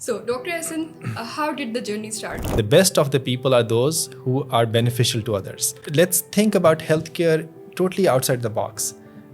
So, Dr. Ehsan, how did the journey start? The best of the people are those who are beneficial to others. Let's think about healthcare totally outside the box.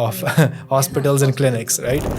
of hospitals and clinics, right?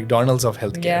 McDonald's of healthcare,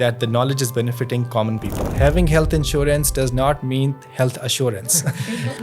that the knowledge is benefiting common people? Having health insurance does not mean health assurance.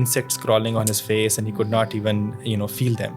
insects crawling on his face and he could not even feel them.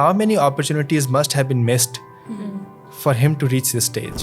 how many opportunities must have been missed for him to reach this stage.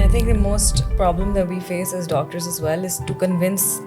I think the most problem that we face as doctors as well is to convince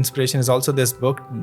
Inspiration is also this book,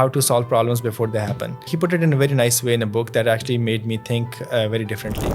How to Solve Problems Before They Happen. He put it in a very nice way in a book that actually made me think very differently.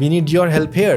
We need your help here.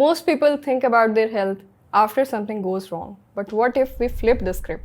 Most people think about their health after something goes wrong. But what if we flip the script?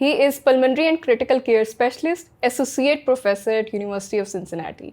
He is pulmonary and critical care specialist, associate professor at University of Cincinnati.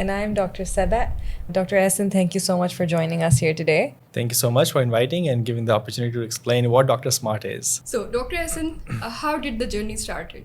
And I am Dr. Sadat. Dr. Ehsan, thank you so much for joining us here today. Thank you so much for inviting and giving the opportunity to explain what Dr. Smart is. So, Dr. Ehsan, how did the journey started?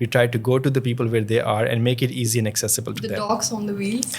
We try to go to the people where they are and make it easy and accessible to them. The dogs on the wheels.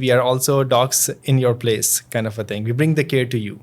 we are also dogs in your place kind of a thing. We bring the care to you.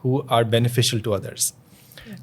who are beneficial to others.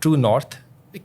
true north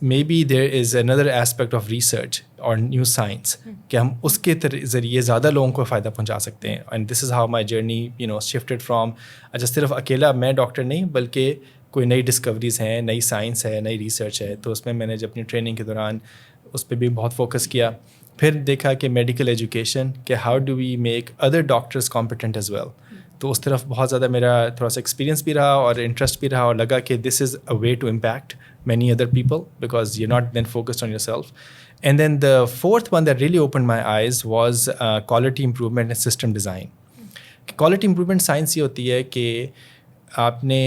maybe there is another aspect of research or new science کہ ہم اس کے ذریعے زیادہ لوگوں کو فائدہ پہنچا سکتے ہیں. And this is how my journey shifted from اچھا صرف اکیلا میں ڈاکٹر نہیں بلکہ کوئی نئی ڈسکوریز ہیں, نئی سائنس ہے, نئی ریسرچ ہے, تو اس میں نے جب اپنی ٹریننگ کے دوران اس پہ بھی بہت فوکس کیا. پھر دیکھا کہ میڈیکل ایجوکیشن کہ how do we make other doctors competent as well, تو اس طرف بہت زیادہ میرا تھوڑا سا ایکسپیرینس بھی رہا اور انٹرسٹ بھی رہا, اور لگا کہ this is a way to impact many other people because you're not then focused on yourself. And then the fourth one that really opened my eyes was quality improvement and system design. Quality improvement science یہ ہوتی ہے کہ آپ نے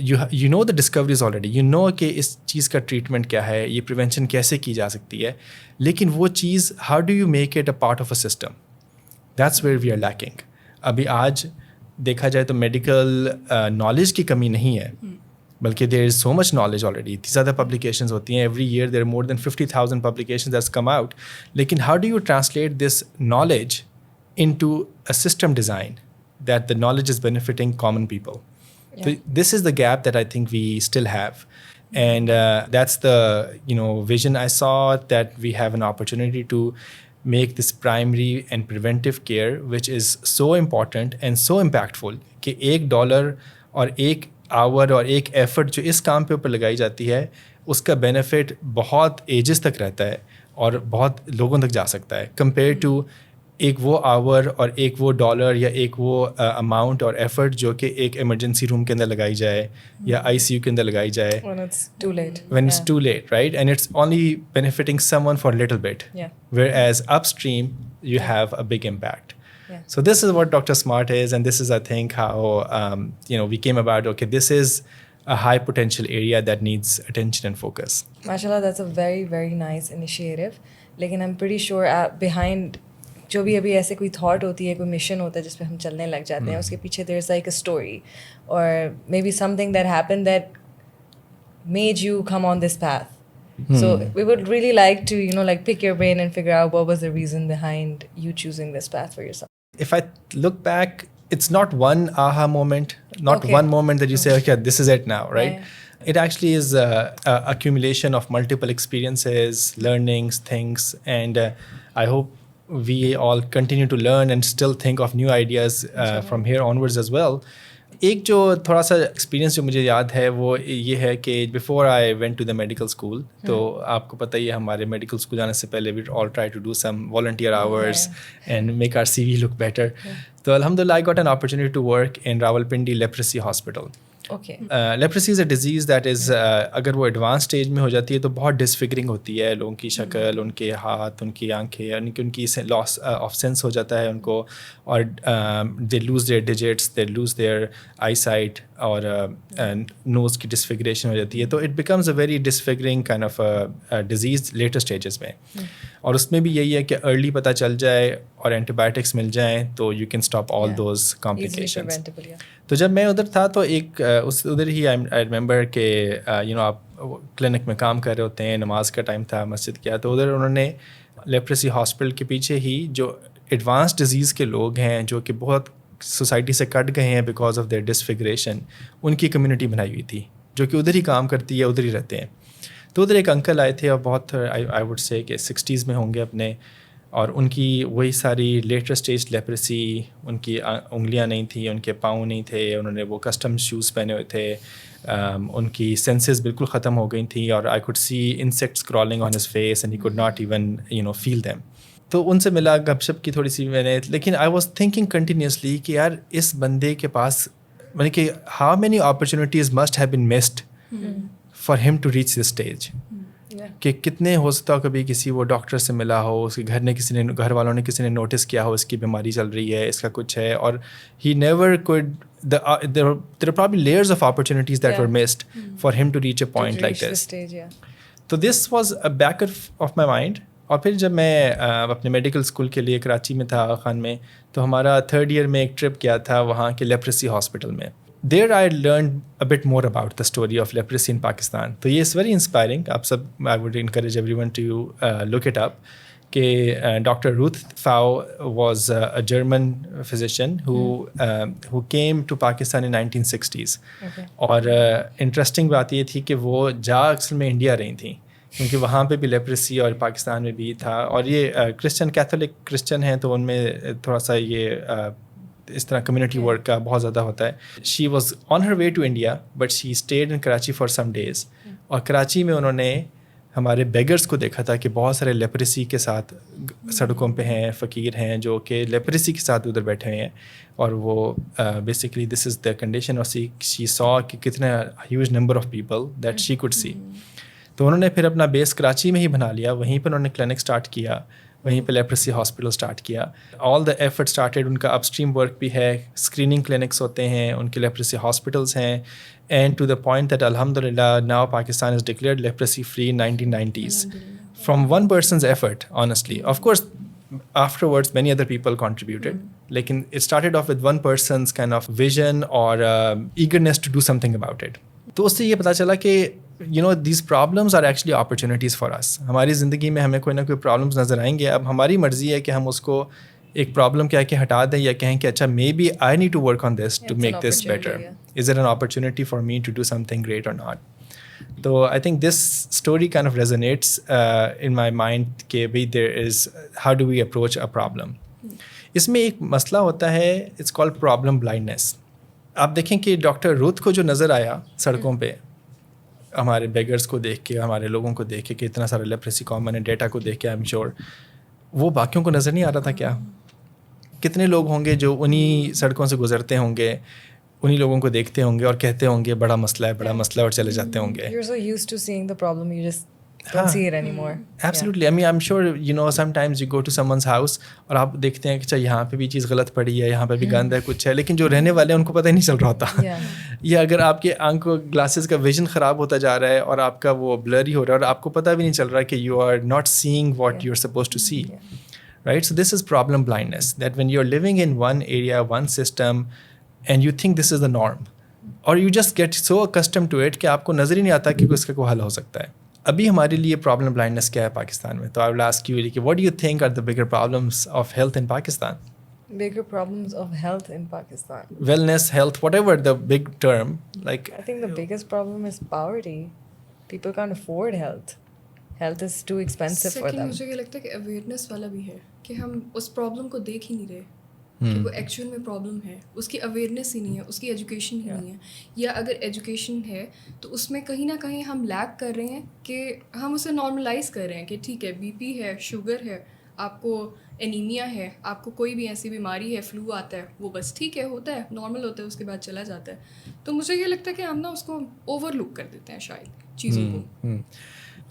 you know the discoveries already, you know کہ اس چیز کا treatment کیا ہے, یہ پریونشن کیسے کی جا سکتی ہے, لیکن وہ چیز how do you make it a part of a system? That's where we are lacking. ابھی آج دیکھا جائے تو میڈیکل نالج کی کمی نہیں ہے, بلکہ دیر از سو مچ نالج آلریڈی, اتنی زیادہ پبلیکیشنز ہوتی ہیں every year, there more than 50,000 publications that's come out, لیکن how do you translate this knowledge into a system design that the knowledge is benefiting common people. So this is the gap that I think we still have, and that's the vision I saw, that we have an opportunity to make this primary and preventive care, which is so important and so impactful کہ $1 اور 1 آور اور 1 effort جو اس کام پہ اوپر لگائی جاتی ہے اس کا بینیفٹ بہت ایجز تک رہتا ہے اور بہت لوگوں تک جا سکتا ہے, کمپیئر ٹو ایک وہ آور اور ایک وہ ڈالر یا ایک وہ اماؤنٹ اور ایفرٹ جو کہ ایک ایمرجنسی روم کے اندر لگائی جائے یا ICU کے اندر لگائی جائے when it's too late, right? And it's only benefiting someone for a little bit, whereas upstream you have a big impact. So this is what Dr. Smart is, and this is, I think, how we came about. Okay, this is a high potential area that needs attention and focus. MashaAllah, that's a very, very nice initiative. Lekin I'm pretty sure behind جو بھی ابھی ایسے کوئی thought ہوتی ہے, کوئی mission ہوتا ہے جس پہ ہم چلنے لگ جاتے ہیں, اس کے پیچھے دیر از لائک اے اسٹوری اور maybe something that happen that made you come on this path. So we would really like to like pick your brain and figure out what was the reason behind you choosing this path for yourself. If I look back, it's not one aha moment, not one moment that you say, okay, this is it now, right? It actually is a accumulation of multiple experiences, learnings, things, and I hope we all continue to learn and still think of new ideas from here onwards as well. ایک جو تھوڑا سا experience جو مجھے یاد ہے وہ یہ ہے کہ before I went to the medical school, تو آپ کو پتہ ہی ہے ہمارے میڈیکل اسکول جانے سے پہلے we all try to do some volunteer hours and make our CV look better. تو الحمد للہ I got an opportunity to work in Rawalpindi leprosy hospital. Leprosy is a disease that is اگر وہ advance stage میں ہو جاتی ہے تو بہت ڈسفگرنگ ہوتی ہے, لوگوں کی شکل, ان کے ہاتھ, ان کی آنکھیں, ان کی لاس آف سینس ہو جاتا ہے ان کو, اور they lose their digits, they lose their eyesight, اور نوز کی ڈسفگریشن ہو جاتی ہے. تو it becomes a very disfiguring kind of disease later stages میں, اور اس میں بھی یہی ہے کہ ارلی پتہ چل جائے اور اینٹی بایوٹکس مل جائیں تو you can stop all those complications. تو جب میں ادھر تھا تو ایک ادھر ہی آئی ریمبر کہ آپ کلینک میں کام کر رہے ہوتے ہیں, نماز کا ٹائم تھا, مسجد کیا, تو ادھر انہوں نے لیپریسی ہاسپٹل کے پیچھے ہی جو ایڈوانس ڈیزیز کے لوگ ہیں جو کہ بہت سوسائٹی سے کٹ گئے ہیں بیکاز آف دیئر ڈسفگریشن, ان کی کمیونٹی بنائی ہوئی تھی جو کہ ادھر ہی کام کرتی ہے, ادھر ہی رہتے ہیں. تو ادھر ایک انکل آئے تھے اور بہت آئی ووڈ سے کہ 60s میں ہوں گے اپنے, اور ان کی وہی ساری لیٹر اسٹیج لیپریسی, ان کی انگلیاں نہیں تھیں, ان کے پاؤں نہیں تھے, انہوں نے وہ کسٹم شوز پہنے ہوئے تھے, ان کی سینسز بالکل ختم ہو گئی تھیں, اور I could see insects crawling on his face and he could not even feel them. تو ان سے ملا, گپ شپ کی تھوڑی سی میں نے, لیکن آئی واز تھنکنگ کنٹینیوسلی کہ یار اس بندے کے پاس یعنی کہ how many opportunities must have been missed for ہم ٹو ریچ دس اسٹیج, کہ کتنے ہو سکتا ہو کبھی کسی وہ ڈاکٹر سے ملا ہو, اس کے گھر والوں نے کسی نے نوٹس کیا ہو اس کی بیماری چل رہی ہے, اس کا کچھ ہے, اور he never could there are probably layers of opportunities that were missed for him to reach a point like this. So this was a back of my mind. اور پھر جب میں اپنے میڈیکل اسکول کے لیے کراچی میں تھا, آغا خان میں, تو ہمارا 3rd ایئر میں ایک ٹرپ کیا تھا وہاں کے لیپریسی ہاسپٹل میں. There I learned a bit more about the story of leprosy in Pakistan. تو یہ is very inspiring. آپ سب I would encourage everyone to look it up. کہ Dr. Ruth Pfau was a German physician who came to Pakistan in 1960s. اور interesting بات یہ تھی کہ وہ جا اصل میں انڈیا رہی تھیں کیونکہ وہاں پہ بھی لیپریسی اور پاکستان میں بھی تھا. اور یہ کرسچن کیتھولک کرسچن ہیں تو ان میں تھوڑا سا یہ اس طرح کمیونٹی ورک کا بہت زیادہ ہوتا ہے. She was on her way to India but she stayed in Karachi for some days. اور کراچی میں انہوں نے ہمارے بیگرس کو دیکھا تھا کہ بہت سارے لیپریسی کے ساتھ سڑکوں پہ ہیں, فقیر ہیں جو کہ لیپریسی کے ساتھ ادھر بیٹھے ہوئے ہیں. اور وہ basically this is the condition. اور شی سو کہ کتنا huge number of people that she could see. تو انہوں نے پھر اپنا بیس کراچی میں ہی بنا لیا, وہیں پہ انہوں نے کلینک اسٹارٹ کیا, وہیں پہ لیپریسی ہاسپٹل اسٹارٹ کیا. آل دا ایفرٹ اسٹارٹیڈ. ان کا اپ اسٹریم ورک بھی ہے, اسکریننگ کلینکس ہوتے ہیں, ان کے لیپریسی ہاسپٹلس ہیں. And to the point that الحمد للہ now Pakistan is declared leprosy free in 1990s from one person's effort, honestly. Of course, afterwards many other people contributed, lekin it started off with one person's kind of vision or eagerness to do something about it. تو اس سے یہ پتہ چلا کہ these problems are actually opportunities for us. ہماری زندگی میں ہمیں کوئی نہ کوئی پرابلمس نظر آئیں گے. اب ہماری مرضی ہے کہ ہم اس کو ایک پرابلم کہہ کے ہٹا دیں یا کہیں کہ اچھا maybe I need to work on this to make this better. Is it an opportunity for me to do something great or not. تو I think this story kind of resonates in my mind کہ بھائی there is how do we approach a problem. اس میں ایک مسئلہ ہوتا ہے, it's called problem blindness. آپ دیکھیں کہ ڈاکٹر روتھ کو جو نظر آیا سڑکوں پہ ہمارے بیگرس کو دیکھ کے, ہمارے لوگوں کو دیکھ کے کہ اتنا سارا لیپریسی کامن ہے, ڈیٹا کو دیکھ کے آئی ایم شیور وہ باقیوں کو نظر نہیں آ رہا تھا. کیا کتنے لوگ ہوں گے جو انہی سڑکوں سے گزرتے ہوں گے, انہی لوگوں کو دیکھتے ہوں گے اور کہتے ہوں گے بڑا مسئلہ ہے, بڑا مسئلہ, اور چلے جاتے ہوں گے. You're so used to seeing the problem, you just don't see it anymore. Absolutely. I mean, I'm sure, sometimes you go to someone's house اور آپ دیکھتے ہیں کہ اچھا یہاں پہ بھی چیز غلط پڑی ہے, یہاں پہ بھی گند ہے, کچھ ہے, لیکن جو رہنے والے ہیں ان کو پتہ ہی نہیں چل رہا ہوتا. یا اگر آپ کے آنکھ کو گلاسز کا ویژن خراب ہوتا جا رہا ہے اور آپ کا وہ بلری ہو رہا ہے اور آپ کو پتہ بھی نہیں چل رہا کہ you are not seeing what you are suppose to see. Right? So this is problem blindness, that when you're living in one area, one system, and you think this is the norm, or you just get so accustomed to it کہ آپ کو نظر ہی نہیں آتا کہ اس کا کوئی حل ہو سکتا ہے. ابھی ہمارے لیے پرابلم بلائنڈنس کیا ہے پاکستان میں؟ تو I will ask you کہ what do you think are the bigger problems of health in Pakistan? Bigger problems of health in Pakistan. Wellness, health, whatever the big term. Like I think the biggest problem is poverty. People can't afford health. Health is too expensive for them. مجھے یہ لگتا ہے کہ awareness والا بھی ہے کہ ہم اس پرابلم کو دیکھ ہی نہیں رہے کہ وہ ایکچوئل میں پرابلم ہے, اس کی اویئرنیس ہی نہیں ہے, اس کی ایجوکیشن ہی نہیں ہے. یا اگر ایجوکیشن ہے تو اس میں کہیں نہ کہیں ہم لیک کر رہے ہیں کہ ہم اسے نارملائز کر رہے ہیں کہ ٹھیک ہے بی پی ہے, شوگر ہے, آپ کو انیمیا ہے, آپ کو کوئی بھی ایسی بیماری ہے, فلو آتا ہے, وہ بس ٹھیک ہے, ہوتا ہے, نارمل ہوتا ہے, اس کے بعد چلا جاتا ہے. تو مجھے یہ لگتا ہے کہ ہم نا اس کو اوور لک کر دیتے ہیں شاید چیزوں کو.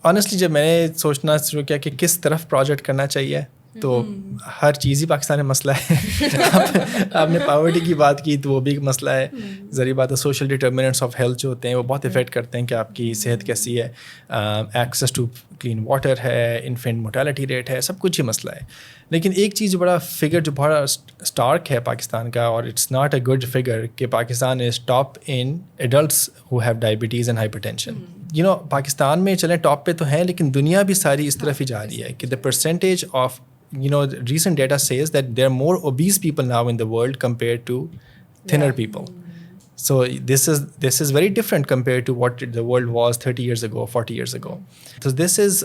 آنیسٹلی جب میں نے سوچنا شروع کیا کہ کس طرف پروجیکٹ کرنا چاہیے تو ہر چیز ہی پاکستان میں مسئلہ ہے. آپ نے پاورٹی کی بات کی تو وہ بھی ایک مسئلہ ہے. ظاہر بات ہے سوشل ڈٹرمنٹس آف ہیلتھ جو ہوتے ہیں وہ بہت افیکٹ کرتے ہیں کہ آپ کی صحت کیسی ہے. ایکسیس ٹو کلین واٹر ہے, انفینٹ موٹیلٹی ریٹ ہے, سب کچھ ہی مسئلہ ہے. لیکن ایک چیز جو بڑا فگر جو بڑا اسٹارک ہے پاکستان کا, اور it's not a good figure, کہ Pakistan is top in adults who have diabetes and hypertension. Pakistan میں چلیں ٹاپ پہ تو ہیں, لیکن دنیا بھی ساری اس طرف ہی جا رہی ہے کہ the percentage of recent data says that there are more obese people now in the world compared to thinner people. So this is very different compared to what the world was 30 years ago, 40 years ago. So this is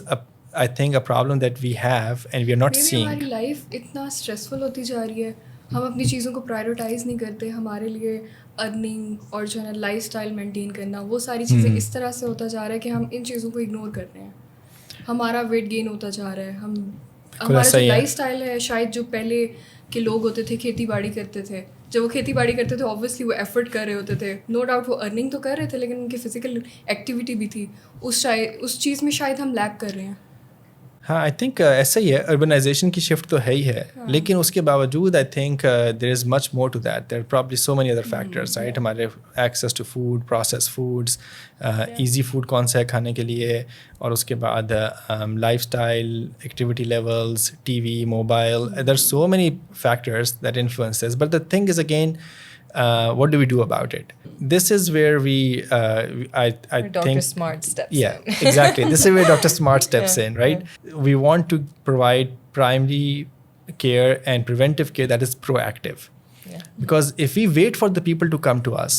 I think a problem that we have and we are not seeing. ہماری life اتنا stressful ہوتی جا رہی ہے, ہم اپنی چیزوں کو پرائیورٹائز نہیں کرتے. ہمارے لیے ارننگ اور جو ہے نا لائف اسٹائل مینٹین کرنا, وہ ساری چیزیں اس طرح سے ہوتا جا رہا ہے کہ ہم ان چیزوں کو اگنور کر رہے ہیں. ہمارا ویٹ گین ہوتا جا رہا ہے. ہمارا جو لائف اسٹائل ہے, شاید جو پہلے کے لوگ ہوتے تھے کھیتی باڑی کرتے تھے, جب وہ کھیتی باڑی کرتے تھے اوبویسلی وہ ایفرٹ کر رہے ہوتے تھے, نو ڈاؤٹ وہ ارننگ تو کر رہے تھے, لیکن ان کی فزیکل ایکٹیویٹی بھی تھی. اس چیز میں شاید ہم لیک کر رہے ہیں. ہاں آئی تھنک ایسا ہی ہے, اربنائزیشن کی شفٹ تو ہے ہی ہے, لیکن اس کے باوجود I think there is much more to that. There probably so many other factors, right. ہمارے access to food, process foods, easy food کون سا ہے کھانے کے لیے, اور اس کے بعد lifestyle, activity levels, T V, mobile, there are so many factors that influences. But the thing is again what do we do about it? This is where I Dr. think Smart steps yeah, in. exactly. This is where Dr. Smart steps in, right? We want to provide primary care and preventive care that is proactive. Because if we wait for the people to come to us,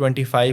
25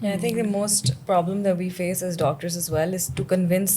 Yeah, I think the most problem that we face as doctors as well is to convince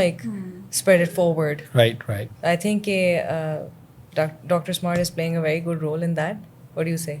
like spread it forward. Right. I think Dr. Smart is playing a very good role in that. What do you say?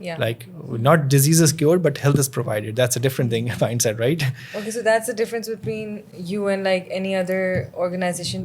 Yeah. Like not disease is cured, but health is provided. That's a different thing, mindset, right? Okay, so that's the difference between you and like any other organization.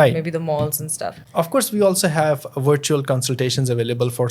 Right. maybe the malls and stuff. Of course, we also have virtual consultations available for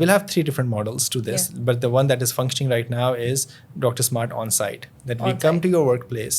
we'll have 3 different models to this, but the one that is functioning right now is Dr. Smart on-site, that we come to your workplace.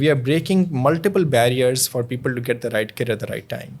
we are breaking multiple barriers for people to get the right care at the right time.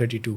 32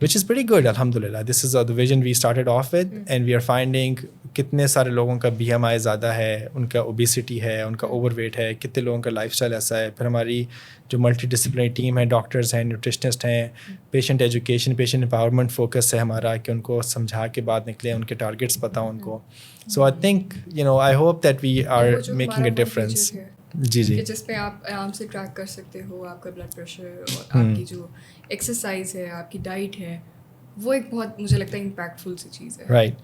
which is pretty good, alhamdulillah. This is the vision we started off with, and we are finding کتنے سارے لوگوں کا BMI زیادہ ہے, ان کا obesity ہے, ان کا over weight ہے, کتنے لوگوں کا لائف اسٹائل ایسا ہے. پھر ہماری جو ملٹی ڈسپلنری ٹیم ہے, ڈاکٹرز ہیں, نیوٹریشنسٹ ہیں, patient education, patient empowerment focus ہے ہمارا, کہ ان کو سمجھا کے بعد نکلیں, ان کے ٹارگیٹس پتہ ان کو. So I think I hope that we are making a difference. جی جی, جس پہ آپ آرام سے ٹریک کر سکتے ہو آپ کا بلڈ پریشر, اور آپ کی جو ایکسرسائز ہے, آپ کی ڈائٹ ہے, وہ ایک بہت مجھے لگتا ہے امپیکٹفل سی چیز ہے. رائٹ.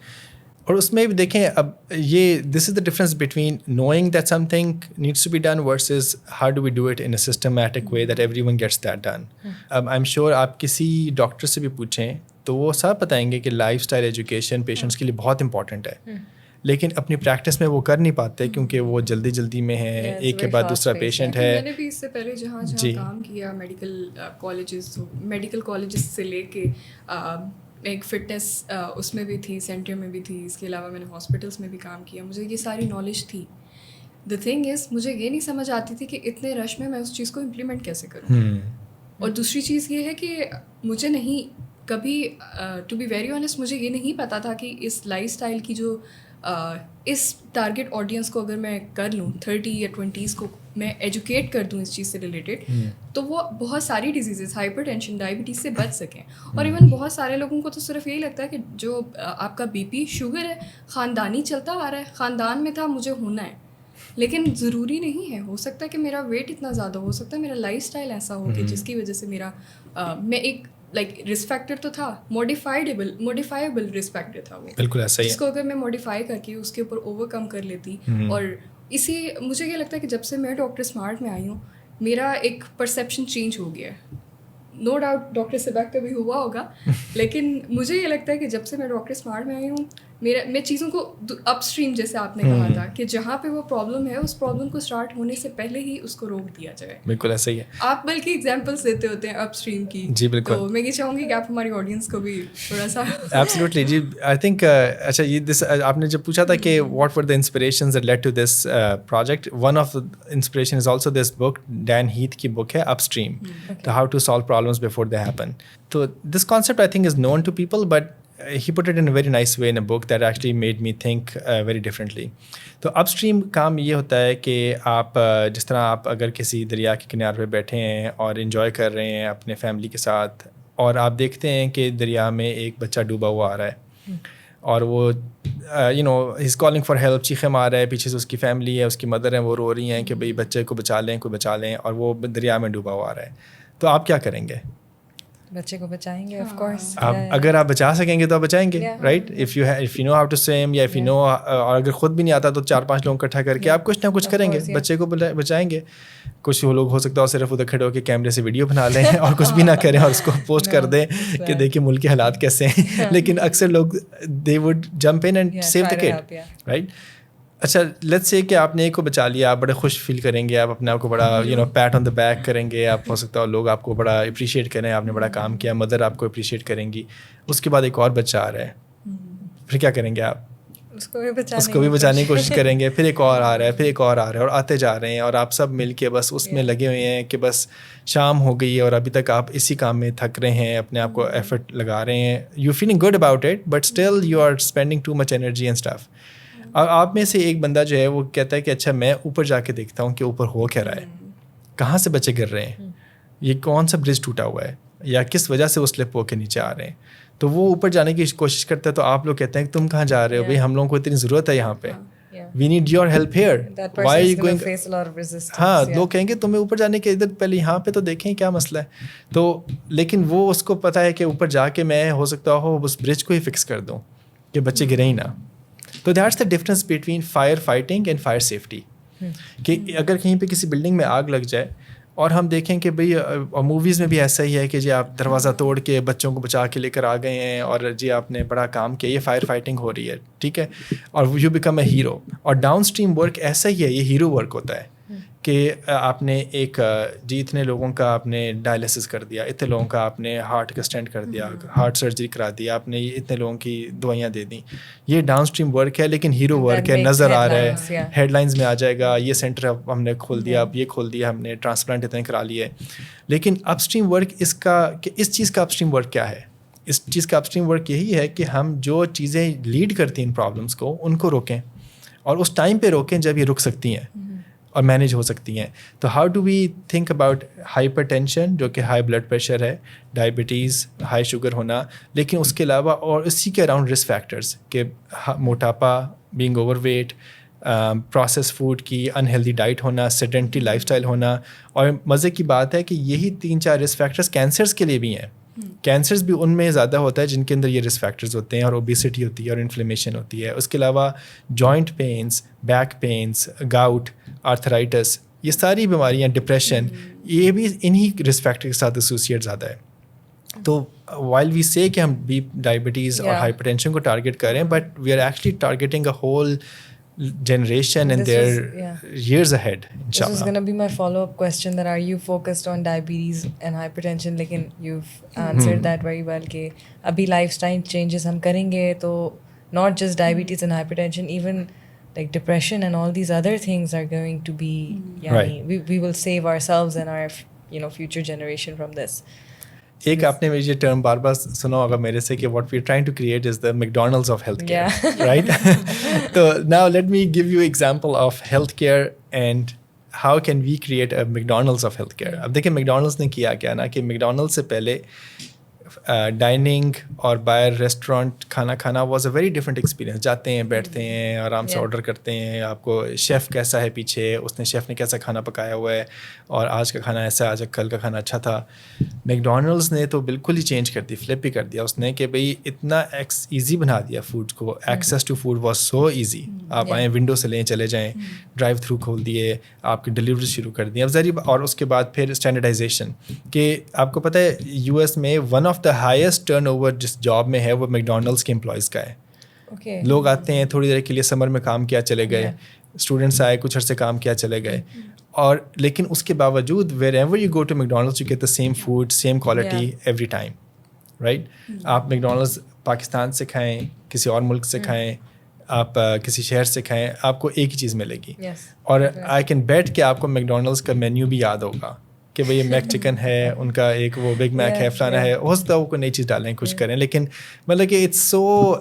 اور اس میں بھی دیکھیں, اب یہ this is the difference between knowing that something needs to be done versus how do we do it in a systematic way that everyone gets that done. اب I am sure آپ کسی doctor سے بھی پوچھیں تو وہ سب بتائیں گے کہ لائف اسٹائل ایجوکیشن پیشنٹس کے لیے بہت امپورٹنٹ ہے, لیکن اپنی پریکٹس میں وہ کر نہیں پاتے کیونکہ وہ جلدی جلدی میں ہیں, ایک کے بعد دوسرا پیشنٹ ہے. میں نے بھی اس سے پہلے جہاں کام کیا, میڈیکل کالجز سے لے کے ایک فٹنس اس میں بھی تھی, سینٹر میں بھی تھی, اس کے علاوہ میں نے ہاسپٹلس میں بھی کام کیا, مجھے یہ ساری نالج تھی. دا تھنگ از مجھے یہ نہیں سمجھ آتی تھی کہ اتنے رش میں اس چیز کو امپلیمنٹ کیسے کروں. اور دوسری چیز یہ ہے کہ مجھے نہیں کبھی, ٹو بی ویری آنیسٹ, مجھے یہ نہیں پتا تھا کہ اس لائف اسٹائل کی جو اس ٹارگیٹ آڈینس کو اگر میں کر لوں 30 یا 20s کو میں ایجوکیٹ کر دوں اس چیز سے ریلیٹڈ, تو وہ بہت ساری ڈیزیزز, ہائپر ٹینشن, ڈائبٹیز سے بچ سکیں. اور ایون بہت سارے لوگوں کو تو صرف یہی لگتا ہے کہ جو آپ کا BP شوگر ہے خاندانی چلتا آ رہا ہے, خاندان میں تھا مجھے ہونا ہے, لیکن ضروری نہیں ہے. ہو سکتا ہے کہ میرا ویٹ اتنا زیادہ ہو سکتا ہے, میرا لائف اسٹائل ایسا ہو کہ جس کی وجہ سے میرا میں ایک لائک رسک فیکٹر تو تھا, موڈیفائیبل رسک فیکٹر تھا وہ, بالکل ایسا ہی ہے. جس کو اگر میں موڈیفائی کر کے اس کے اوپر اوور کم کر لیتی. اور اسی مجھے یہ لگتا ہے کہ جب سے میں ڈاکٹر اسمارٹ میں آئی ہوں میرا ایک پرسیپشن چینج ہو گیا ہے. نو ڈاؤٹ ڈاکٹر سبیک کا بھی ہوا ہوگا, لیکن مجھے یہ لگتا ہے کہ جب سے میں ڈاکٹر اسمارٹ میں آئی ہوں میں چیزوں کو اپ اسٹریم, جیسے آپ نے کہا تھا کہ جہاں پہ وہ پرابلم ہے اس پرابلم کو اسٹارٹ ہونے سے پہلے ہی اس کو روک دیا جائے. بالکل ایسا ہی ہے. آپ بلکہ ایگزامپلس دیتے ہوتے ہیں اپ اسٹریم کی. جی بالکل. تو میں یہ چاہوں گی کہ آپ ہماری آڈینس کو بھی تھوڑا سا. Absolutely G. آئی تھنک اچھا یہ دس آپ نے جب پوچھا تھا کہ what were the inspirations that lead to this project, one of the inspiration is also this book, Dan Heath کی بک ہے upstream, how to solve problems before they happen. تو this concept I think is known to people, but he put it in a very nice way in a book that actually made me think very differently. تو اپ stream کام یہ ہوتا ہے کہ آپ جس طرح آپ اگر کسی دریا کے کنارے پہ بیٹھے ہیں اور انجوائے کر رہے ہیں اپنے فیملی کے ساتھ, اور آپ دیکھتے ہیں کہ دریا میں ایک بچہ ڈوبا ہوا آ رہا ہے, اور وہ he's calling for help, چیخیں مار رہا ہے, پیچھے سے اس کی فیملی ہے, اس کی مدر ہیں, وہ رو رہی ہیں کہ بھئی بچے کو بچا لیں, کوئی بچا لیں, اور وہ دریا میں ڈوبا ہوا آ رہا ہے. تو آپ کیا کریں گے؟ بچے کو بچائیں گے, آف کورس. آپ اگر آپ بچا سکیں گے تو آپ بچائیں گے, right. If you know how to swim, یا اف یو نو, اور اگر خود بھی نہیں آتا تو 4-5 لوگ اکٹھا کر کے آپ کچھ نہ کچھ کریں گے, بچے کو بچائیں گے. کچھ وہ لوگ ہو سکتا ہے صرف ادھر کھڑے ہو کے کیمرے سے ویڈیو بنا لیں اور کچھ بھی نہ کریں اور اس کو پوسٹ کر دیں کہ دیکھیں ملک کے حالات کیسے ہیں, لیکن اکثر لوگ they would jump in and save the could, right. اچھا لیٹس سے کہ آپ نے ایک کو بچا لیا, آپ بڑے خوش فیل کریں گے, آپ اپنے آپ کو بڑا پیٹ آن دا بیک کریں گے, آپ ہو سکتا ہے لوگ آپ کو بڑا اپریشیٹ کریں, آپ نے بڑا کام کیا, مدر آپ کو اپریشیٹ کریں گی. اس کے بعد ایک اور بچہ آ رہا ہے, پھر کیا کریں گے آپ؟ اس کو بھی بچانے کی کوشش کریں گے. پھر ایک اور آ رہا ہے, پھر ایک اور آ رہا ہے, اور آتے جا رہے ہیں, اور آپ سب مل کے بس اس میں لگے ہوئے ہیں کہ بس شام ہو گئی ہے اور ابھی تک آپ اسی کام میں تھک رہے ہیں, اپنے آپ کو ایفرٹ لگا رہے ہیں, you feeling good about it, but still you are spending too much energy and stuff. اور آپ میں سے ایک بندہ جو ہے وہ کہتا ہے کہ اچھا میں اوپر جا کے دیکھتا ہوں کہ اوپر ہو کیا رہا ہے, کہاں سے بچے گر رہے ہیں, یہ کون سا برج ٹوٹا ہوا ہے, یا کس وجہ سے وہ سلپ ہو کے نیچے آ رہے ہیں. تو وہ اوپر جانے کی کوشش کرتا ہے, تو آپ لوگ کہتے ہیں کہ تم کہاں جا رہے ہو, بھائی ہم لوگوں کو اتنی ضرورت ہے یہاں پہ, we need your help here, why are you going. ہاں لوگ کہیں گے تمہیں اوپر جانے کے ادھر پہلے یہاں پہ تو دیکھیں کیا مسئلہ ہے. تو لیکن وہ اس کو پتہ ہے کہ اوپر جا کے میں ہو سکتا ہو اس برج کو ہی فکس کر دوں کہ بچے گریں ہی نہ. تو that's the difference between fire fighting and fire safety. کہ اگر کہیں پہ کسی بلڈنگ میں آگ لگ جائے اور ہم دیکھیں کہ بھئی موویز میں بھی ایسا ہی ہے کہ جی آپ دروازہ توڑ کے بچوں کو بچا کے لے کر آ گئے ہیں اور جی آپ نے بڑا کام کیا, یہ فائر فائٹنگ ہو رہی ہے, ٹھیک ہے, اور یو بیکم اے ہیرو. اور ڈاؤن اسٹریم ورک ایسا ہی ہے, یہ ہیرو ورک ہوتا ہے کہ آپ نے ایک جی اتنے لوگوں کا آپ نے ڈائلسس کر دیا, اتنے لوگوں کا آپ نے ہارٹ کا اسٹینٹ کر دیا, ہارٹ سرجری کرا دیا, آپ نے اتنے لوگوں کی دوائیاں دے دیں. یہ ڈاؤن اسٹریم ورک ہے, لیکن ہیرو ورک ہے, نظر آ رہا ہے, ہیڈ لائنز میں آ جائے گا, یہ سینٹر ہم نے کھول دیا, اب یہ کھول دیا, ہم نے ٹرانسپلانٹ اتنے کرا لیے. لیکن اپ اسٹریم ورک اس چیز کا اپ اسٹریم ورک کیا ہے اس چیز کا اپسٹریم ورک یہی ہے کہ ہم جو چیزیں لیڈ کرتی ہیں ان پرابلمس کو ان کو روکیں اور اس ٹائم پہ روکیں جب یہ رک سکتی ہیں اور مینیج ہو سکتی ہیں. تو how do we think about hypertension جو کہ ہائی بلڈ پریشر ہے, ڈائبٹیز, ہائی شوگر ہونا, لیکن اس کے علاوہ اور اسی کے اراؤنڈ رسک فیکٹرز کہ موٹاپا, being over weight, process food کی انہیلدی ڈائٹ ہونا, سیڈنٹری لائف اسٹائل ہونا. اور مزے کی بات ہے کہ یہی 3-4 رسک فیکٹرز کینسرز کے لیے بھی ہیں. کینسرز بھی ان میں زیادہ ہوتا ہے جن کے اندر یہ رسک فیکٹرز ہوتے ہیں, اور اوبیسٹی ہوتی ہے اور انفلیمیشن ہوتی ہے. اس کے علاوہ جوائنٹ پینس, بیک پینس, گاؤٹ, آرتھرائٹس, یہ ساری بیماریاں, ڈپریشن, یہ بھی انہی رسک فیکٹر کے ساتھ ایسوسیٹ زیادہ ہے. تو وائل وی سے کہ ہم ڈائبٹیز اور ہائپر ٹینشن کو ٹارگیٹ کریں, but we are actually targeting a whole generation and their years ahead, inshallah. This is going to be my follow-up question, that are you focused on diabetes and hypertension, lekin you've answered that very well ke abhi lifestyle changes hum karenge to not just diabetes and hypertension, even like depression and all these other things are going to be right. we will save ourselves and our future generation from this. ایک آپ نے میری یہ term بار بار سنا ہوگا میرے سے کہ what we are trying to create is the McDonald's of health care, right? تو now let me give you example of health care and how can we create a McDonald's of health care. اب دیکھیں میکڈونلڈز نے کیا کیا نا کہ میکڈونلڈز سے پہلے ڈائننگ اور باہر ریسٹورینٹ کھانا کھانا was a very different experience. جاتے ہیں, بیٹھتے ہیں, آرام سے آرڈر کرتے ہیں, آپ کو شیف کیسا ہے پیچھے, اس نے شیف نے کیسا کھانا پکایا ہوا ہے, اور آج کا کھانا ایسا, آج کل کا کھانا اچھا تھا. میکڈونلڈز نے تو بالکل ہی چینج کر دی, فلپ ہی کر دیا اس نے کہ بھائی اتنا ایزی بنا دیا فوڈ کو. Access to food was so easy. آپ آئیں, ونڈو سے لیں, چلے جائیں, ڈرائیو تھرو کھول دیے, آپ کی ڈلیوری شروع کر دی. اب ذریعہ اور اس کے بعد پھر اسٹینڈرڈائزیشن کہ آپ کو پتہ ہے یو ایس میں one of the highest turn over جس جاب میں ہے وہ میکڈونلڈس کے امپلائیز کا ہے. لوگ آتے ہیں تھوڑی دیر کے لیے, سمر میں کام کیا چلے گئے, اسٹوڈنٹس آئے کچھ عرصے کام کیا چلے گئے, اور لیکن اس کے باوجود wherever you go to McDonald's you get the same food, same quality every time, right? آپ میکڈونلڈس پاکستان سے کھائیں, کسی اور ملک سے کھائیں, آپ کسی شہر سے کھائیں, آپ کو ایک ہی چیز ملے گی. اور آئی کین بیٹ کہ آپ کو میکڈونلڈس کا مینیو بھی یاد ہوگا کہ بھائی یہ میک چکن ہے, ان کا ایک وہ بگ میک ہے, فلانا ہے. ہو سکتا ہے وہ کوئی نئی چیز ڈالیں, کچھ کریں, لیکن مطلب کہ it's so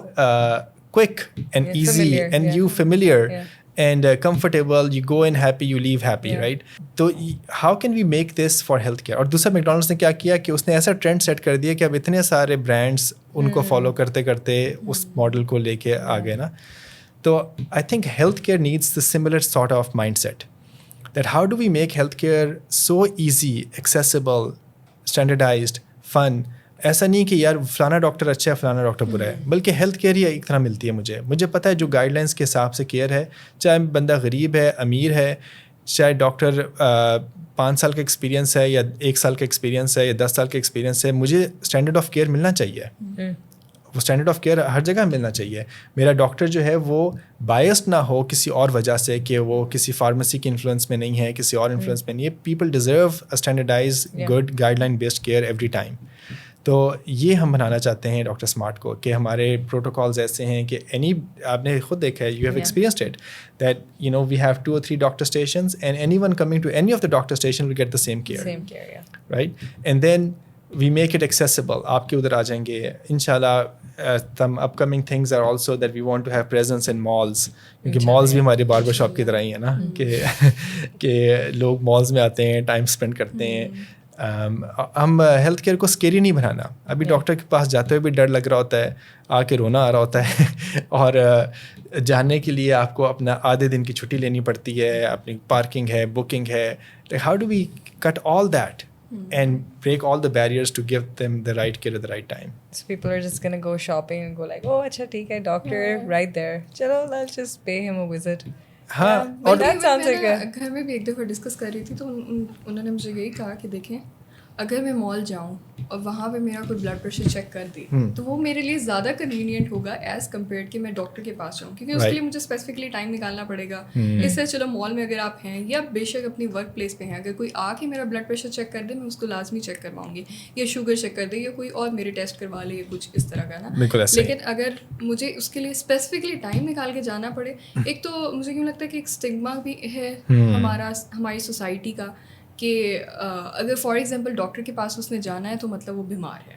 quick and easy and you familiar and comfortable, you go in happy, you leave happy, right? تو how can we make this for health care? اور دوسرا میکڈونلڈس نے کیا کیا کہ اس نے ایسا ٹرینڈ سیٹ کر دیا کہ اب اتنے سارے برانڈس ان کو فالو کرتے کرتے اس ماڈل کو لے کے آ گئے نا. تو I think health care needs the similar sort of mindset, that how do we make healthcare so easy, accessible, standardized, fun. ایسا نہیں کہ یار فلانا ڈاکٹر اچھا ہے, فلانا ڈاکٹر برا ہے, بلکہ ہیلتھ کیئر ہی ایک طرح ملتی ہے. مجھے پتہ ہے جو گائیڈ لائنس کے حساب سے کیئر ہے, چاہے بندہ غریب ہے, امیر ہے, چاہے ڈاکٹر 5 سال کا ایکسپیرینس ہے یا 1 سال کا ایکسپیرینس ہے یا 10 سال کا ایکسپیرینس ہے, مجھے اسٹینڈرڈ آف کیئر ملنا چاہیے. وہ اسٹینڈرڈ آف کیئر ہر جگہ ملنا چاہیے. میرا ڈاکٹر جو ہے وہ بائسڈ نہ ہو کسی اور وجہ سے کہ وہ کسی فارمیسی کے انفلوئنس میں نہیں ہے, کسی اور انفلوئنس میں نہیں ہے. People deserve a standardize good guideline based care every time. تو یہ ہم بنانا چاہتے ہیں ڈاکٹر اسمارٹ کو کہ ہمارے پروٹوکالز ایسے ہیں کہ آپ نے خود دیکھا ہے, you have experienced it, that you know we have 2 or 3 doctor stations and anyone coming to any of the doctor station will get the same care, right? And then we make it accessible. آپ کے ادھر آ جائیں گے ان شاء اللہ. some upcoming things are also that we want to have presence in malls, کیونکہ malls بھی ہمارے barber shop کی طرح ہی ہے نا کہ لوگ malls میں آتے ہیں, ٹائم اسپینڈ کرتے ہیں. ہم ہیلتھ کیئر کو اسکیری نہیں بنانا. ابھی ڈاکٹر کے پاس جاتے ہوئے بھی ڈر لگ رہا ہوتا ہے, آ کے رونا آ رہا ہوتا ہے, اور جانے کے لیے آپ کو اپنا آدھے دن کی چھٹی لینی پڑتی ہے, اپنی پارکنگ ہے, بکنگ ہے. How do we cut all that and break all the barriers to give them the right care at the right time? So people are just going to go shopping and go like, oh, acha, theek hai, doctor right there. Chalo, let's just pay him a visit. ہاں, اور that sounds like a... گھر میں بھی ایک دفعہ discuss کر رہی تھی تو انہوں نے مجھے یہی کہا کہ دیکھیں اگر میں مال جاؤں اور وہاں پہ میرا کوئی بلڈ پریشر چیک کر دی تو وہ میرے لیے زیادہ کنوینئنٹ ہوگا ایز کمپیئرڈ کہ میں ڈاکٹر کے پاس جاؤں, کیونکہ اس کے لیے مجھے اسپیسیفکلی ٹائم نکالنا پڑے گا. اس سے چلو مال میں اگر آپ ہیں یا بے شک اپنی ورک پلیس پہ ہیں, اگر کوئی آ کے میرا بلڈ پریشر چیک کر دے میں اس کو لازمی چیک کرواؤں گی, یا شوگر چیک کر دے, یا کوئی اور میرے ٹیسٹ کروا لے, یا کچھ اس طرح کا نا. لیکن اگر مجھے اس کے لیے اسپیسیفکلی ٹائم نکال کے جانا پڑے, ایک تو مجھے کیوں لگتا ہے کہ ایک اسٹگما بھی ہے ہماری سوسائٹی کا کہ اگر فار ایگزامپل ڈاکٹر کے پاس اس نے جانا ہے تو مطلب وہ بیمار ہے.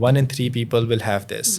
1 in 3 people will have this.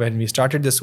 when we started this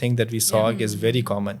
thing that we saw is very common.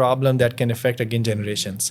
problem that can affect again generations.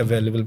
available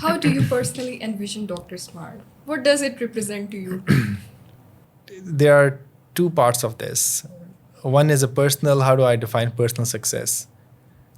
How do you personally envision Dr. Smart? What does it represent to you? There are two parts of this. One is a personal, how do I define personal success?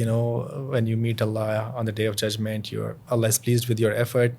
you know when you meet Allah on the day of judgment, Allah is pleased with your effort.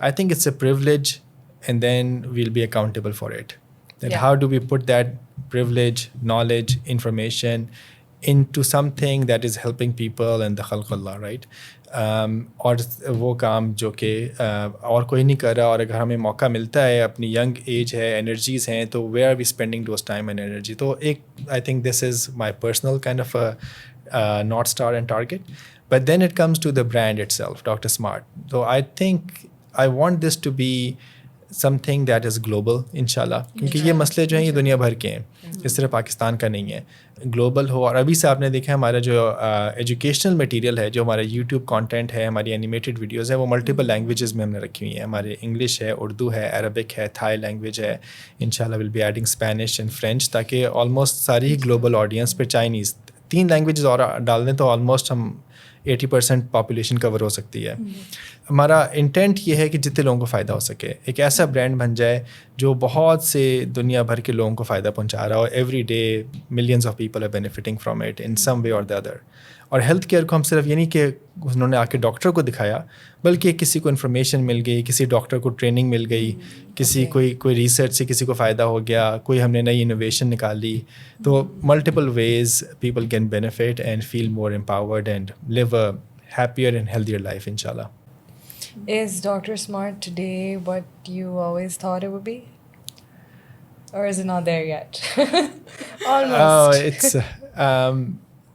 I think it's a privilege and then we'll be accountable for it. That how do we put that privilege, knowledge, information into something that is helping people and the khalq Allah, right? اور وہ کام جو کہ اور کوئی نہیں کر رہا, اور اگر ہمیں موقع ملتا ہے, اپنی ینگ ایج ہے, انرجیز ہیں, تو where are we spending those time and energy. تو ایک I think this is my personal kind of north star and target. But then it comes to the brand itself, Doctor Smart. تو I think I want this to be something that is global ان شاء اللہ, کیونکہ یہ مسئلے جو ہیں یہ دنیا بھر کے ہیں, اس طرح پاکستان کا نہیں ہے, گلوبل ہو. اور ابھی سے آپ نے دیکھا ہمارا جو ایجوکیشنل مٹیریل ہے, جو ہمارا یوٹیوب کانٹینٹ ہے, ہماری اینیمیٹڈ ویڈیوز ہیں, وہ ملٹیپل لینگویجز میں ہم نے رکھی ہوئی ہیں. ہمارے انگلش ہے, اردو ہے, عربک ہے, تھائی لینگویج ہے, ان شاء اللہ will be adding Spanish and French, تاکہ آلموسٹ ساری ہی گلوبل آڈینس پہ چائنیز 3 لینگویجز اور ڈال دیں تو آلموسٹ ہم 80% پاپولیشن کور ہو سکتی ہے. ہمارا انٹینٹ یہ ہے کہ جتنے لوگوں کو فائدہ ہو سکے, ایک ایسا برانڈ بن جائے جو بہت سے دنیا بھر کے لوگوں کو فائدہ پہنچا رہا ہو. Every day millions of people are benefiting from it in some way or the other. اور ہیلتھ کیئر کو ہم صرف یہ نہیں کہ انہوں نے آ کے ڈاکٹر کو دکھایا, بلکہ کسی کو انفارمیشن مل گئی, کسی ڈاکٹر کو ٹریننگ مل گئی, کسی کوئی ریسرچ سے کسی کو فائدہ ہو گیا, کوئی ہم نے نئی انوویشن نکالی. تو multiple ways people can benefit and feel more empowered and live a happier and healthier life ان شاء اللہ. Is Dr. Smart today what you always thought it would be? Or is it not there yet? Almost. Oh, it's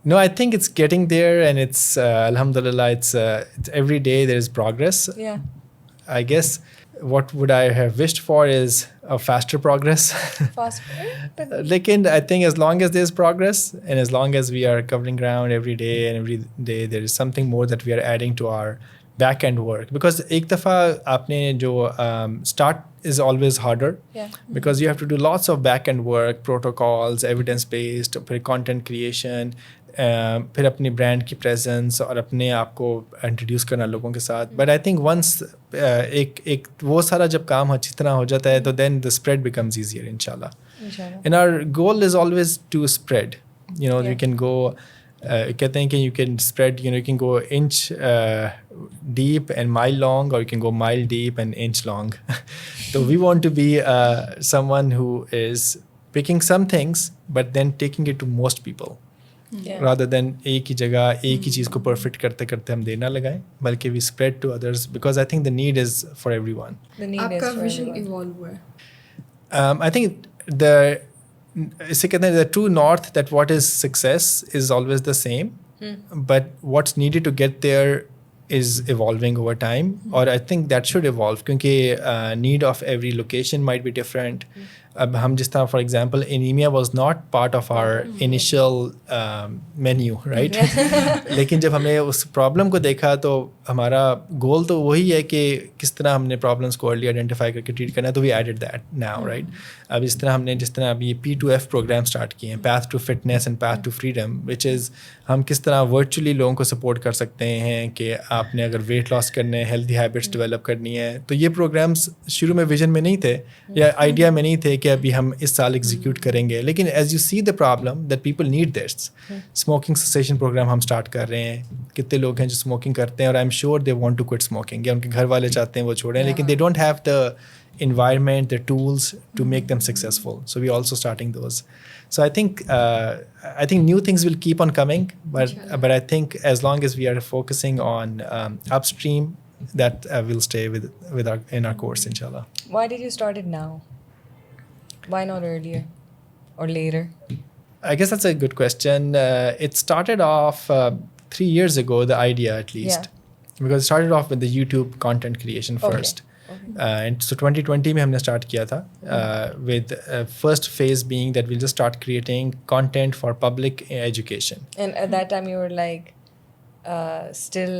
no, I think it's getting there, and it's alhamdulillah, it's every day there is progress. Yeah. I guess what would I have wished for is a faster progress. Fast forward. Lekin I think as long as there's progress, and as long as we are covering ground every day, and every day there is something more that we are adding to our back end work, because ایک دفعہ آپ نے جو start is always harder. Yeah. Because you have to do lots of back end work, protocols, evidence based, پھر content creation, پھر اپنی brand کی presence اور اپنے آپ کو انٹروڈیوس کرنا لوگوں کے ساتھ. بٹ آئی تھنک ونس ایک وہ سارا جب کام اچھی طرح ہو جاتا ہے تو then the spread becomes easier ان شاء اللہ. And our goal is always to spread. You can go, کہتے ہیں کہ you can spread, you can go inch deep and mile long, or you can go mile deep and inch long. تو we want to be someone who is picking some things but then taking it to most people, rather than ایک ہی جگہ ایک ہی چیز کو perfect کرتے کرتے ہم دینا لگائیں, بلکہ we spread to others, because I think the need is for everyone. آپ کا vision evolve ہوا ہے. I think اسے کہتے ہیں the true north, that what is success is always the same, but what's needed to get there is evolving over time, or I think that should evolve, کیونکہ need of every location might be different. اب ہم جس طرح for example anaemia was not part of our initial menu, right. لیکن جب ہم نے اس problem کو دیکھا تو ہمارا گول تو وہی ہے کہ کس طرح ہم نے پرابلمس کو ارلی آئیڈینٹیفائی کر کے ٹریٹ کرنا ہے, تو وی ایڈڈ دیٹ ناؤ, رائٹ. اب اس طرح ہم نے جس طرح ابھی P2F پروگرام اسٹارٹ کیے ہیں, path to fitness and path to freedom, which is ہم کس طرح ورچولی لوگوں کو سپورٹ کر سکتے ہیں کہ آپ نے اگر ویٹ لاس کرنا ہے, ہیلدی ہیبٹس ڈیولپ کرنی ہے. تو یہ پروگرامس شروع میں ویژن میں نہیں تھے یا آئیڈیا میں نہیں تھے کہ ابھی ہم اس سال ایگزیکیوٹ کریں گے, لیکن as you see the problem that people need this. Smoking cessation programme ہم اسٹارٹ کر رہے ہیں. کتنے لوگ ہیں جو اسموکنگ کرتے ہیں اور I am sure they want to quit smoking, یا ان کے گھر والے چاہتے ہیں وہ چھوڑیں, لیکن they don't have the environment, the tools to make them successful. So we're also starting those. So I think new things will keep on coming, but I think as long as we are focusing on upstream, that will stay in our course, inshallah. Why did you start it now? Why not earlier or later? I guess that's a good question. It started off 3 years ago, the idea at least. Yeah. Because it started off with the YouTube content creation first. And so 2020 میں ہم نے start کیا تھا with first phase being that we'll just start creating content for public education. And at that time you were like still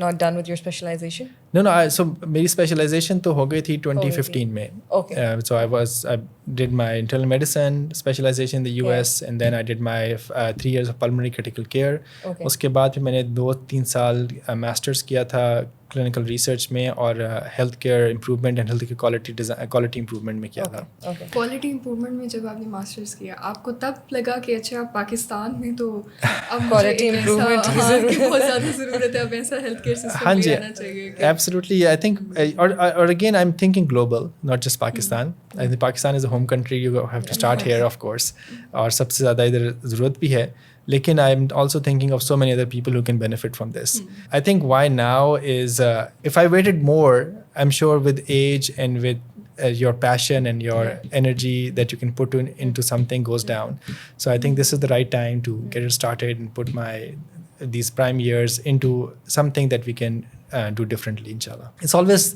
not done with your specialization? No, so میری specialisation تو ہو گئی تھی 2015 میں. Okay. So I did my internal medicine specialization in the US, and then I did my 3 years of pulmonary critical care. Okay. اس کے بعد پھر میں نے 2-3 سال ماسٹرس کیا تھا کلینکل ریسرچ میں, اور health care improvement and health care quality improvement میں کیا تھا. کوالٹی امپروومنٹ میں جب آپ نے ماسٹرس کیا, آپ کو تب لگا کہ اچھا پاکستان میں تو اب کوالٹی امپروومنٹ بہت زیادہ ضرورت ہے, اب ایسا ہیلتھ کیئر سسٹم بھی آنا چاہیے. Absolutely, I think, or again, I'm thinking global, not just Pakistan. I think Pakistan is a home country. You have to start here, of course. اور سب سے زیادہ ادھر ضرورت بھی ہے. lekin I'm also thinking of so many other people who can benefit from this. I think why now is if I waited more, I'm sure with age and with your passion and your energy that you can put into something goes down. So I think this is the right time to get it started and put these prime years into something that we can do differently, inshallah. It's always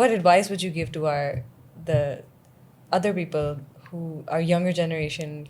what advice would you give to the other people who are younger generation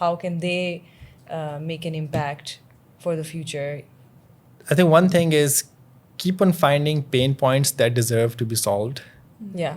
how can they make an impact for the future? I think one thing is keep on finding pain points that deserve to be solved. Yeah.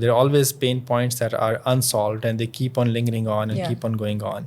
There are always pain points that are unsolved and they keep on lingering on and keep on going on.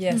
Yes.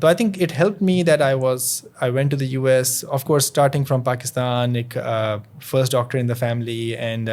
So I think it helped me that I went to the US, of course starting from Pakistan, first doctor in the family, and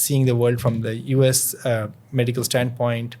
seeing the world from the US medical standpoint,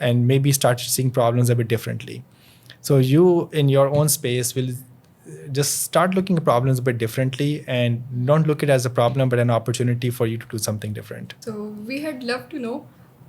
and maybe started seeing problems a bit differently. So you in your own space will just start looking at problems a bit differently and don't look at it as a problem but an opportunity for you to do something different. So we had loved to know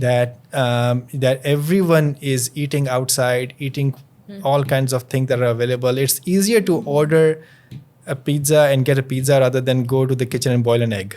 that everyone is eating outside, eating all kinds of things that are available. It's easier to order a pizza and get a pizza rather than go to the kitchen and boil an egg.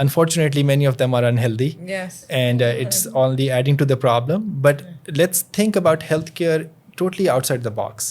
Unfortunately, many of them are unhealthy. Yes. And it's only adding to the problem. But let's think about healthcare totally outside the box.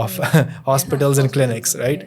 of hospitals and clinics, right?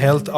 health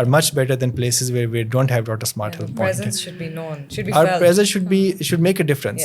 are much better than places where we don't have Dr. Smart Health Point. Presence should be known, should be Our felt. presence should make a difference.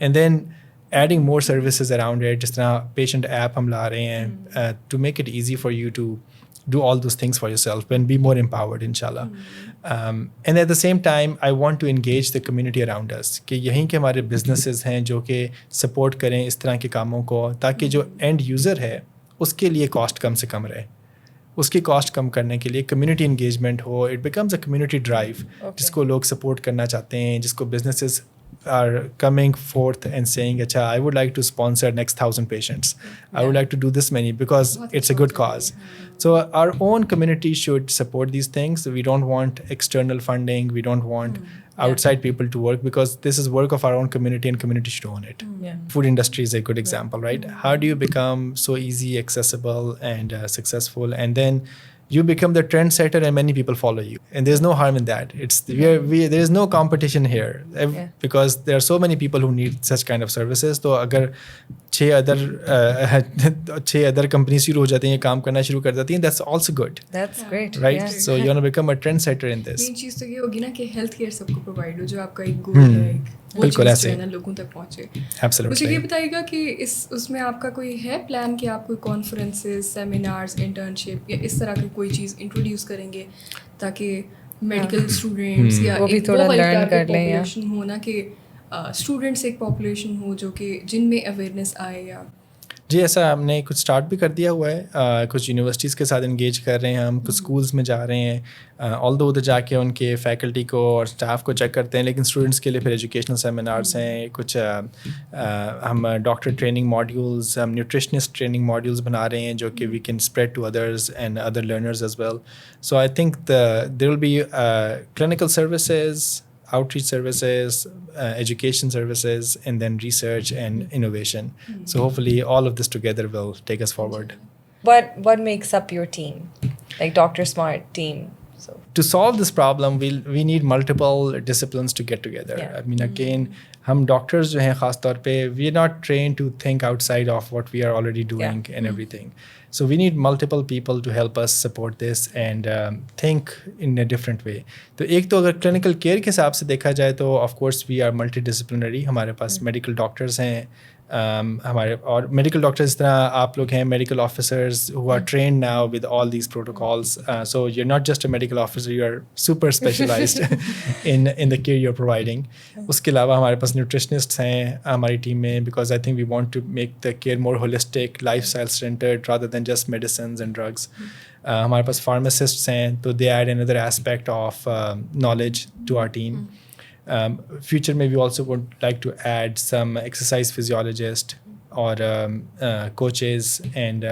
And then adding more services around it, جس طرح patient app ہم لا رہے ہیں to make it easy for you to do all those things for yourself and be more empowered inshallah. And at the same time I want to engage the community around us کہ یہیں کے ہمارے businesses ہیں جو کہ support کریں اس طرح کے کاموں کو تاکہ جو end user ہے اس کے لیے cost کم سے کم رہے. اس کی کاسٹ کم کرنے کے لیے کمیونٹی انگیجمنٹ ہو. It becomes a community drive جس کو لوگ سپورٹ کرنا چاہتے ہیں, جس کو businesses are coming forth and seeing اچھا I would like to sponsor next 1000 patients, I would like to do this many because it's a good cause. So our own community should support these things. We don't want external funding. We don't want outside people to work because this is work of our own community and community should own it. Food industry is a good example, right? How do you become so easy, accessible and successful, and then you become the trendsetter and many people follow you, and there's no harm in that. It's there is no competition here because there are so many people who need such kind of services. So agar 6 other companies شروع ہو جاتی ہیں کام کرنا شروع کر دیتی ہیں, that's also good. That's great. Right? So you want to become a trendsetter in this. مین چیز تو یہ ہوگی نا کہ ہیلتھ کیئر سب کو پرووائڈ ہو, جو آپ کا ایک گول ہے وہ چیز جو ہے نا لوگوں تک پہنچے. مجھے یہ بتائیے گا کہ اس میں آپ کا کوئی ہے پلان کہ آپ کوئی کانفرنسز, سیمینارز, انٹرنشپ یا اس طرح کی کوئی چیز انٹروڈیوس کریں گے تاکہ میڈیکل اسٹوڈنٹس یا وہ بھی تھوڑا لرن کر لیں, یا ہو نا کہ اسٹوڈنٹس ایک پاپولیشن ہو جو کہ جن میں اویئرنیس آئے. یا جی ایسا ہم نے کچھ اسٹارٹ بھی کر دیا ہوا ہے, کچھ یونیورسٹیز کے ساتھ انگیج کر رہے ہیں ہم, کچھ اسکولس میں جا رہے ہیں, آل دو ادھر جا کے ان کے فیکلٹی کو اور اسٹاف کو چیک کرتے ہیں, لیکن اسٹوڈنٹس کے لیے پھر ایجوکیشنل سیمینارس ہیں, کچھ ہم ڈاکٹر ٹریننگ ماڈیولز, ہم نیوٹریشنسٹ ٹریننگ ماڈیولز بنا رہے ہیں جو کہ we can spread to others and other learners as well. So I think there will be clinical services, outreach services, education services, and then research and innovation. So hopefully all of this together will take us forward. What makes up your team, like Dr. Smart team? So to solve this problem we need multiple disciplines to get together. I mean again hum doctors jo hain khas taur pe we are not trained to think outside of what we are already doing and everything. So we need multiple people to help us support this and think in a different way. تو ایک تو اگر clinical care کے حساب سے دیکھا جائے تو of course we are multidisciplinary, ہمارے پاس میڈیکل ڈاکٹرز ہیں, ہمارے اور میڈیکل ڈاکٹر اس طرح آپ لوگ ہیں medical officers who are trained now with all these protocols. So you are not just a medical officer, you are super specialized in the care you are providing. اس کے علاوہ ہمارے پاس نیوٹریشنسٹ ہیں ہماری ٹیم میں because I think we want to make the care more holistic, lifestyle centred rather than just medicines and drugs. ہمارے پاس فارماسسٹس ہیں تو they add another aspect of knowledge to our team. Future میں we also would like to add some exercise physiologist or coaches and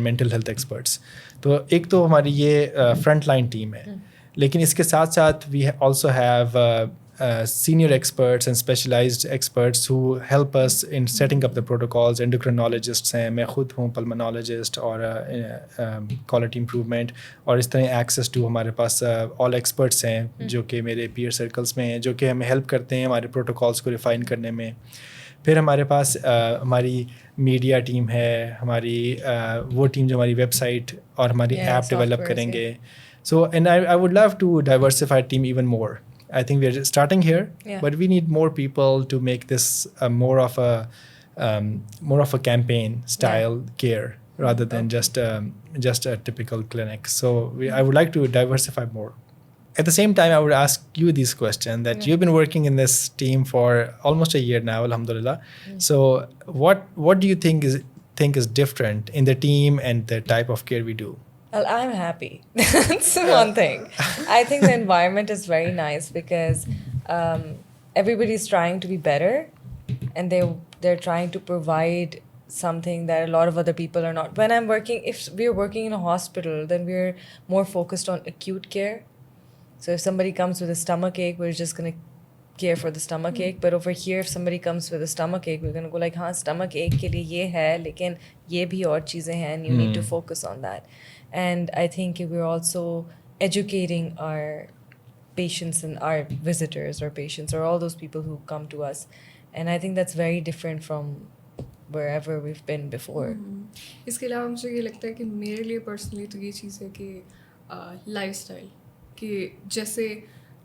mental health experts. تو ایک تو ہماری یہ فرنٹ لائن ٹیم ہے, لیکن اس کے ساتھ ساتھ we also have senior experts and specialized experts who help us in setting up the protocols. Endocrinologists ہیں, میں خود ہوں pulmonologist اور quality improvement, اور اس طرح access to ہمارے پاس all experts ہیں جو کہ میرے peer circles میں ہیں جو کہ ہمیں help کرتے ہیں ہمارے protocols کو refine کرنے میں. پھر ہمارے پاس ہماری میڈیا ٹیم ہے, ہماری وہ ٹیم جو ہماری ویب سائٹ اور ہماری ایپ ڈیولپ کریں گے. So and I would love to diversify team even more. I think we are starting here, but we need more people to make this more of a campaign style care rather than just a typical clinic. So I would like to diversify more. At the same time, I would ask you this question that you've been working in this team for almost a year now, alhamdulillah. So what do you think is different in the team and the type of care we do? Well, I'm happy. That's one thing. I think the environment is very nice because everybody's trying to be better, and they're trying to provide something that a lot of other people are not. When I'm working, if we're working in a hospital, then we're more focused on acute care. So if somebody comes with a stomach ache, we're just going to care for the stomach ache. But over here, if somebody comes with a stomach ache, we're going to go like, haan, stomach ache ke liye ye hai, lekin ye bhi aur cheezein hain, and you need to focus on that. And I think we're also educating our patients and our visitors or patients or all those people who come to us. And I think that's very different from wherever we've been before. اس کے علاوہ مجھے یہ لگتا ہے کہ میرے لیے personally تو یہ چیز ہے کہ لائف اسٹائل, کہ جیسے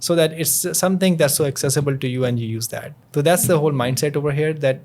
so that it's something that's so accessible to you and you use that. So that's the whole mindset over here that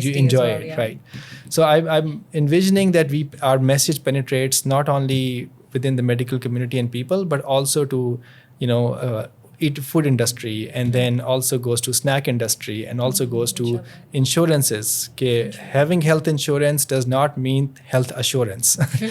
you enjoy it, right? So I'm envisioning that our message penetrates not only within the medical community and people, but also to eat food industry, and then also goes to snack industry, and also goes to insurances. Having health insurance does not mean health assurance.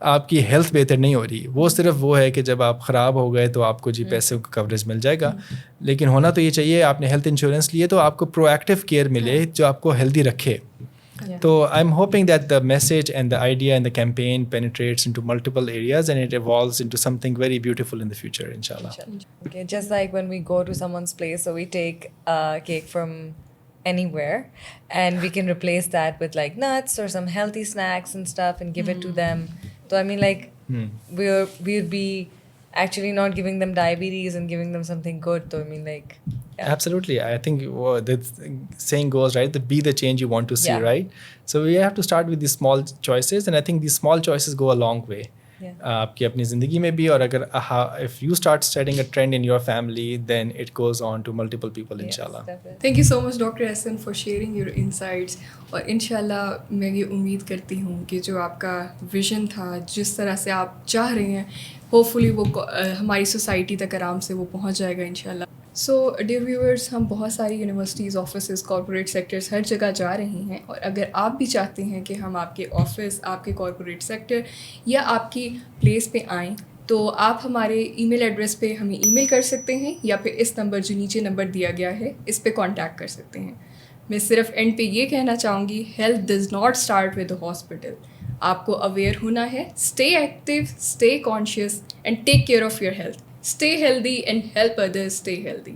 آپ کی health بہتر نہیں ہو رہی. وہ صرف وہ ہے کہ جب آپ خراب ہو گئے تو آپ کو جی پیسے کا کوریج مل جائے گا, لیکن ہونا تو یہ چاہیے آپ نے ہیلتھ انشورنس لیے تو آپ کو پرو ایکٹیو کیئر ملے جو آپ کو ہیلدی رکھے. تو I am hoping that the message and the idea and the campaign penetrates into multiple areas and it evolves into something very beautiful in the future, inshallah. Okay, just like when we go to someone's place, so we take a cake from anywhere and we can replace that with like nuts or some healthy snacks and stuff and give it to them. So I mean, like, we'd be actually not giving them diabetes and giving them something good. So I mean, like, yeah. Absolutely. I think the saying goes, right, that be the change you want to see, Yeah. right? So we have to start with these small choices, and I think these small choices go a long way. آپ کی اپنی زندگی میں بھی, اور اگر if you start setting a trend in your family, then it goes on to multiple people, inshallah. Thank you so much, Dr. Ahsan, for sharing your insights. اور انشاءاللہ میں یہ امید کرتی ہوں کہ جو آپ کا ویژن تھا, جس طرح سے آپ چاہ رہے ہیں, ہوپ فلی وہ ہماری سوسائٹی تک آرام سے وہ پہنچ جائے گا انشاءاللہ. سو ڈیئر ویورز, ہم بہت ساری یونیورسٹیز, آفیسز, کارپوریٹ سیکٹرز ہر جگہ جا رہے ہیں, اور اگر آپ بھی چاہتے ہیں کہ ہم آپ کے آفس, آپ کے کارپوریٹ سیکٹر یا آپ کی پلیس پہ آئیں, تو آپ ہمارے ای میل ایڈریس پہ ہمیں ای میل کر سکتے ہیں, یا پھر اس نمبر جو نیچے نمبر دیا گیا ہے اس پہ کانٹیکٹ کر سکتے ہیں. میں صرف اینڈ پہ یہ کہنا چاہوں گی, health does not start with a hospital. آپ کو اویئر ہونا ہے. Stay active, stay conscious and take care of your health. Stay healthy and help others stay healthy.